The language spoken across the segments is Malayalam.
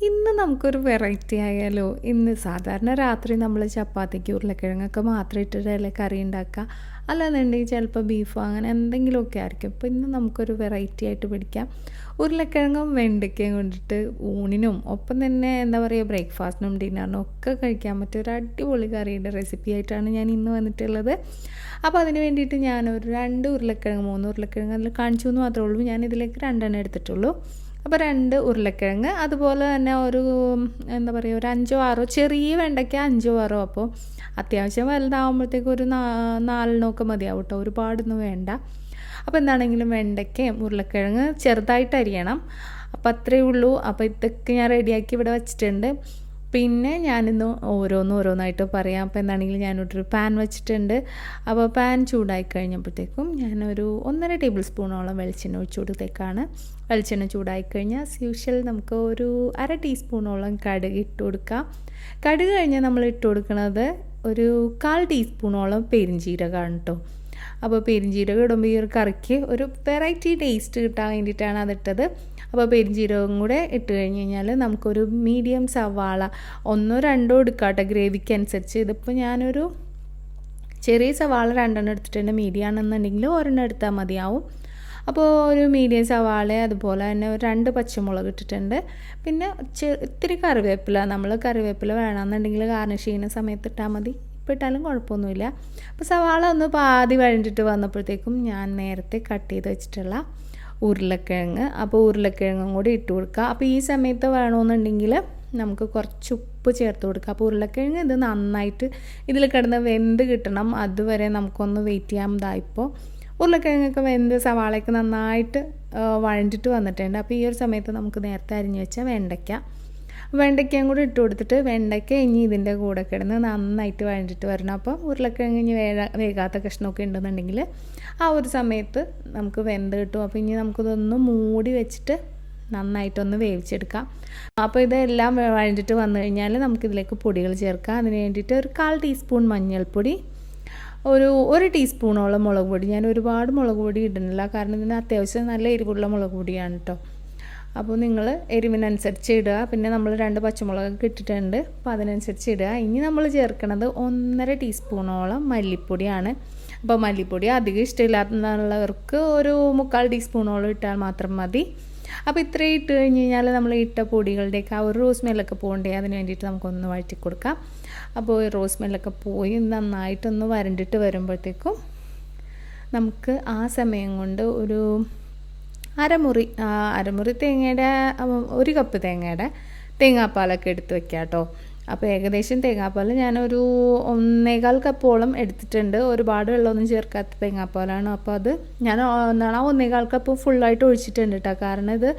ഇന്ന് നമുക്കൊരു വെറൈറ്റി ആയാലോ? ഇന്ന് സാധാരണ രാത്രി നമ്മൾ ചപ്പാത്തിക്ക് ഉരുളക്കിഴങ്ങൊക്കെ മാത്രം ഇട്ടിട്ടല്ലേ കറി ഉണ്ടാക്കുക. അല്ലാന്നുണ്ടെങ്കിൽ ചിലപ്പോൾ ബീഫോ അങ്ങനെ എന്തെങ്കിലുമൊക്കെ ആയിരിക്കും. അപ്പോൾ ഇന്ന് നമുക്കൊരു വെറൈറ്റി ആയിട്ട് പിടിക്കാം. ഉരുളക്കിഴങ്ങും വെണ്ടയ്ക്കയും കൊണ്ടിട്ട് ഊണിനും ഒപ്പം തന്നെ എന്താ പറയുക ബ്രേക്ക്ഫാസ്റ്റിനും ഡിന്നറിനും ഒക്കെ കഴിക്കാൻ പറ്റിയ ഒരു അടിപൊളി കറിയുടെ റെസിപ്പി ആയിട്ടാണ് ഞാൻ ഇന്ന് വന്നിട്ടുള്ളത്. അപ്പോൾ അതിന് വേണ്ടിയിട്ട് ഞാനൊരു 2 ഉരുളക്കിഴങ്ങ് 3 ഉരുളക്കിഴങ്ങ് അതിൽ കാണിച്ചു എന്ന് മാത്രമേ ഉള്ളൂ. ഞാനിതിലേക്ക് 2 എടുത്തിട്ടുള്ളൂ. അപ്പോൾ 2 ഉരുളക്കിഴങ്ങ്, അതുപോലെ തന്നെ ഒരു എന്താ പറയുക ഒരു 5-6 ചെറിയ വെണ്ടയ്ക്ക 5-6. അപ്പോൾ അത്യാവശ്യം വലുതാകുമ്പോഴത്തേക്കും ഒരു 4 മതിയാവും കേട്ടോ, ഒരുപാടൊന്നും വേണ്ട. അപ്പോൾ എന്താണെങ്കിലും വെണ്ടയ്ക്കയും ഉരുളക്കിഴങ്ങ് ചെറുതായിട്ട് അരിയണം. അപ്പോൾ അത്രയേ ഉള്ളൂ. അപ്പോൾ ഇതൊക്കെ ഞാൻ റെഡിയാക്കി ഇവിടെ വെച്ചിട്ടുണ്ട്. പിന്നെ ഞാനിന്ന് ഓരോന്നായിട്ട് പറയാം. അപ്പോൾ എന്താണെങ്കിലും ഞാനൊരു പാൻ വെച്ചിട്ടുണ്ട്. അപ്പോൾ പാൻ ചൂടായി കഴിഞ്ഞപ്പോഴത്തേക്കും ഞാനൊരു 1.5 ടേബിൾ സ്പൂണോളം വെളിച്ചെണ്ണ ഒഴിച്ചു കൊടുത്തേക്കാണ്. വെളിച്ചെണ്ണ ചൂടായി കഴിഞ്ഞാൽ യൂഷ്വൽ നമുക്ക് ഒരു 1/2 ടീസ്പൂണോളം കടുക് ഇട്ട് കൊടുക്കാം. കടുക് കഴിഞ്ഞാൽ നമ്മൾ ഇട്ട് കൊടുക്കുന്നത് ഒരു 1/4 ടീസ്പൂണോളം പെരിഞ്ചീരകമാണ് കേട്ടോ. അപ്പോൾ പെരിഞ്ചീരകം ഇടുമ്പോൾ ഈ ഒരു കറിക്ക് ഒരു വെറൈറ്റി ടേസ്റ്റ് കിട്ടാൻ വേണ്ടിയിട്ടാണ് അതിട്ടത്. അപ്പോൾ പെരിഞ്ചീരകം കൂടെ ഇട്ട് കഴിഞ്ഞ് കഴിഞ്ഞാൽ നമുക്കൊരു മീഡിയം സവാള 1-2 എടുക്കാട്ടെ ഗ്രേവിക്ക് അനുസരിച്ച്. ഇതിപ്പോൾ ഞാനൊരു ചെറിയ സവാള 2 എടുത്തിട്ടുണ്ട്. മീഡിയം ആണെന്നുണ്ടെങ്കിൽ 1 എടുത്താൽ മതിയാവും. അപ്പോൾ ഒരു മീഡിയം സവാള, അതുപോലെ തന്നെ ഒരു 2 പച്ചമുളക് ഇട്ടിട്ടുണ്ട്. പിന്നെ ഇത്തിരി കറിവേപ്പില, നമ്മൾ കറിവേപ്പില വേണമെന്നുണ്ടെങ്കിൽ ഗാർണിഷ് ചെയ്യുന്ന സമയത്ത് ഇട്ടാൽ മതി, ഇപ്പോൾ ഇട്ടാലും കുഴപ്പമൊന്നുമില്ല. അപ്പോൾ സവാള ഒന്ന് പാതി വഴണ്ടിട്ട് വന്നപ്പോഴത്തേക്കും ഞാൻ നേരത്തെ കട്ട് ചെയ്ത് വെച്ചിട്ടുള്ള ഉരുളക്കിഴങ്ങ്, അപ്പോൾ ഉരുളക്കിഴങ്ങും കൂടി ഇട്ട് കൊടുക്കുക. അപ്പോൾ ഈ സമയത്ത് വേണമെന്നുണ്ടെങ്കിൽ നമുക്ക് കുറച്ച് ഉപ്പ് ചേർത്ത് കൊടുക്കുക. അപ്പോൾ ഉരുളക്കിഴങ്ങ് ഇത് നന്നായിട്ട് ഇതിൽ കിടന്ന് വെന്ത് കിട്ടണം, അതുവരെ നമുക്കൊന്ന് വെയിറ്റ് ചെയ്യാം. ഇപ്പോൾ ഉരുളക്കിഴങ്ങൊക്കെ വെന്ത് സവാളയൊക്കെ നന്നായിട്ട് വഴണ്ടിട്ട് വന്നിട്ടുണ്ട്. അപ്പോൾ ഈ ഒരു സമയത്ത് നമുക്ക് നേരത്തെ അരിഞ്ഞ് വെച്ച വെണ്ടയ്ക്കയും കൂടി ഇട്ട് കൊടുത്തിട്ട് വെണ്ടയ്ക്ക ഇനി ഇതിൻ്റെ കൂടെ കിടന്ന് നന്നായിട്ട് വഴണ്ടിട്ട് വരണം. അപ്പോൾ ഉരുളക്കിഴങ്ങ് ഇനി വേകാത്ത കഷ്ണമൊക്കെ ഉണ്ടെന്നുണ്ടെങ്കിൽ ആ ഒരു സമയത്ത് നമുക്ക് വെന്ത് കിട്ടും. അപ്പോൾ ഇനി നമുക്കിതൊന്ന് മൂടി വെച്ചിട്ട് നന്നായിട്ടൊന്ന് വേവിച്ചെടുക്കാം. അപ്പോൾ ഇതെല്ലാം വഴണ്ടിട്ട് വന്നു കഴിഞ്ഞാൽ നമുക്കിതിലേക്ക് പൊടികൾ ചേർക്കാം. അതിന് വേണ്ടിയിട്ട് ഒരു 1/4 ടീസ്പൂൺ മഞ്ഞൾപ്പൊടി, ഒരു ടീസ്പൂണോളം മുളക് പൊടി. ഞാൻ ഒരുപാട് മുളക് പൊടി ഇടുന്നില്ല, കാരണം ഇതിന് അത്യാവശ്യം നല്ല എരിവുള്ള മുളക് പൊടിയാണ് കേട്ടോ. അപ്പോൾ നിങ്ങൾ എരിവിനനുസരിച്ച് ഇടുക. പിന്നെ നമ്മൾ 2 പച്ചമുളകൊക്കെ ഇട്ടിട്ടുണ്ട്, അപ്പോൾ അതിനനുസരിച്ച് ഇടുക. ഇനി നമ്മൾ ചേർക്കുന്നത് 1.5 ടീസ്പൂണോളം മല്ലിപ്പൊടിയാണ്. അപ്പോൾ മല്ലിപ്പൊടി അധികം ഇഷ്ടമില്ലാത്തവർക്ക് ഒരു 3/4 ടീസ്പൂണോളം ഇട്ടാൽ മാത്രം മതി. അപ്പോൾ ഇത്രയും ഇട്ട് കഴിഞ്ഞ് കഴിഞ്ഞാൽ നമ്മൾ ഇട്ട പൊടികളുടെയൊക്കെ ആ ഒരു റോസ് സ്മെല്ലൊക്കെ പോകണ്ടേ, അതിന് വേണ്ടിയിട്ട് നമുക്കൊന്ന് വഴറ്റി കൊടുക്കാം. അപ്പോൾ ഈ റോസ് സ്മെല്ലൊക്കെ പോയി നന്നായിട്ടൊന്ന് വരണ്ടിട്ട് വരുമ്പോഴത്തേക്കും നമുക്ക് ആ സമയം കൊണ്ട് ഒരു അരമുറി തേങ്ങയുടെ 1 കപ്പ് തേങ്ങാപ്പാലൊക്കെ എടുത്ത് വെക്കാം കേട്ടോ. അപ്പോൾ ഏകദേശം തേങ്ങാപ്പാൽ ഞാനൊരു 1.25 കപ്പോളം എടുത്തിട്ടുണ്ട്. ഒരുപാട് വെള്ളമൊന്നും ചേർക്കാത്ത തേങ്ങാപ്പാലാണ്. അപ്പോൾ അത് ഞാൻ 1.25 കപ്പ് ഫുള്ളായിട്ട് ഒഴിച്ചിട്ടുണ്ട് കേട്ടോ. കാരണം ഇത്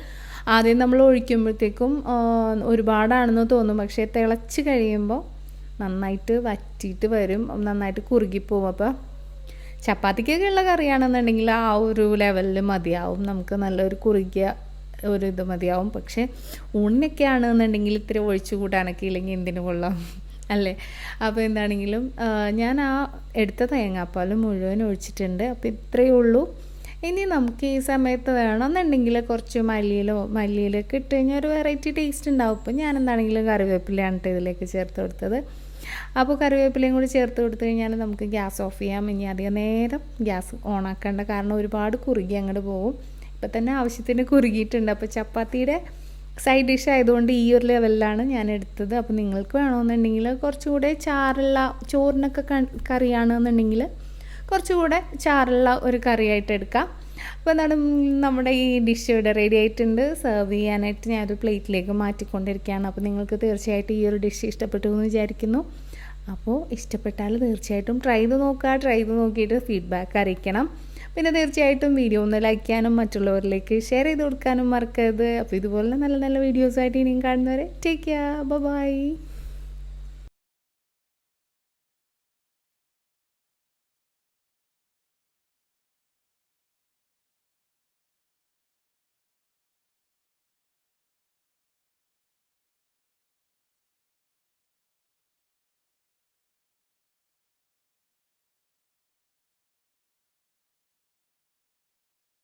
ആദ്യം നമ്മൾ ഒഴിക്കുമ്പോഴത്തേക്കും ഒരുപാടാണെന്ന് തോന്നും, പക്ഷേ തിളച്ച് കഴിയുമ്പോൾ നന്നായിട്ട് വറ്റിയിട്ട് വരും, നന്നായിട്ട് കുറുകിപ്പോവും. അപ്പോൾ ചപ്പാത്തിക്കൊക്കെ ഉള്ള കറിയാണെന്നുണ്ടെങ്കിൽ ആ ഒരു ലെവലിൽ മതിയാവും, നമുക്ക് നല്ലൊരു കുറുകിയ ഒരു ഇത് മതിയാവും. പക്ഷേ ഊണിനൊക്കെ ആണെന്നുണ്ടെങ്കിൽ ഇത്തിരി ഒഴിച്ചു കൂട്ടാനൊക്കെ ഇല്ലെങ്കിൽ എന്തിനു കൊള്ളാം അല്ലേ. അപ്പോൾ എന്താണെങ്കിലും ഞാൻ ആ എടുത്ത തേങ്ങാപ്പാൽ മുഴുവൻ ഒഴിച്ചിട്ടുണ്ട്. അപ്പോൾ ഇത്രയേ ഉള്ളൂ. ഇനി നമുക്ക് ഈ സമയത്ത് വേണമെന്നുണ്ടെങ്കിൽ കുറച്ച് മല്ലിയിലൊക്കെ ഇട്ട് കഴിഞ്ഞാൽ ഒരു വെറൈറ്റി ടേസ്റ്റ് ഉണ്ടാവും. ഇപ്പോൾ ഞാൻ എന്താണെങ്കിലും കറിവേപ്പിലയാണ് കേട്ടോ ഇതിലേക്ക് ചേർത്ത് കൊടുത്തത്. അപ്പോൾ കറിവേപ്പിലയും കൂടി ചേർത്ത് കൊടുത്തു കഴിഞ്ഞാൽ നമുക്ക് ഗ്യാസ് ഓഫ് ചെയ്യാം. ഇനി അധികം നേരം ഗ്യാസ് ഓണാക്കേണ്ട, കാരണം ഒരുപാട് കുറുകി അങ്ങോട്ട് പോകും. ഇപ്പം തന്നെ ആവശ്യത്തിന് കുറുകിയിട്ടുണ്ട്. അപ്പോൾ ചപ്പാത്തിയുടെ സൈഡ് ഡിഷ് ആയതുകൊണ്ട് ഈ ഒരു ലെവലിലാണ് ഞാൻ എടുത്തത്. അപ്പോൾ നിങ്ങൾക്ക് വേണമെന്നുണ്ടെങ്കിൽ കുറച്ചുകൂടെ ചാറുള്ള ചോറിനൊക്കെ കറിയാണെന്നുണ്ടെങ്കിൽ കുറച്ചുകൂടെ ചാറുള്ള ഒരു കറിയായിട്ട് എടുക്കാം. അപ്പോൾ എന്താണ് നമ്മുടെ ഈ ഡിഷ് ഇവിടെ റെഡി ആയിട്ടുണ്ട്. സെർവ് ചെയ്യാനായിട്ട് ഞാനൊരു പ്ലേറ്റിലേക്ക് മാറ്റിക്കൊണ്ടിരിക്കുകയാണ്. അപ്പോൾ നിങ്ങൾക്ക് തീർച്ചയായിട്ടും ഈ ഒരു ഡിഷ് ഇഷ്ടപ്പെട്ടു എന്ന് വിചാരിക്കുന്നു. അപ്പോൾ ഇഷ്ടപ്പെട്ടാൽ തീർച്ചയായിട്ടും ട്രൈ ചെയ്ത് നോക്കിയിട്ട് ഫീഡ്ബാക്ക് അറിയിക്കണം. പിന്നെ തീർച്ചയായിട്ടും വീഡിയോ ഒന്ന് ലൈക്ക് ചെയ്യാനും മറ്റുള്ളവരിലേക്ക് ഷെയർ ചെയ്ത് കൊടുക്കാനും മറക്കരുത്. അപ്പോൾ ഇതുപോലെ നല്ല നല്ല വീഡിയോസായിട്ട് ഇനിയും കാണുന്നവരെ ടേക്ക് കെയർ, ബൈ.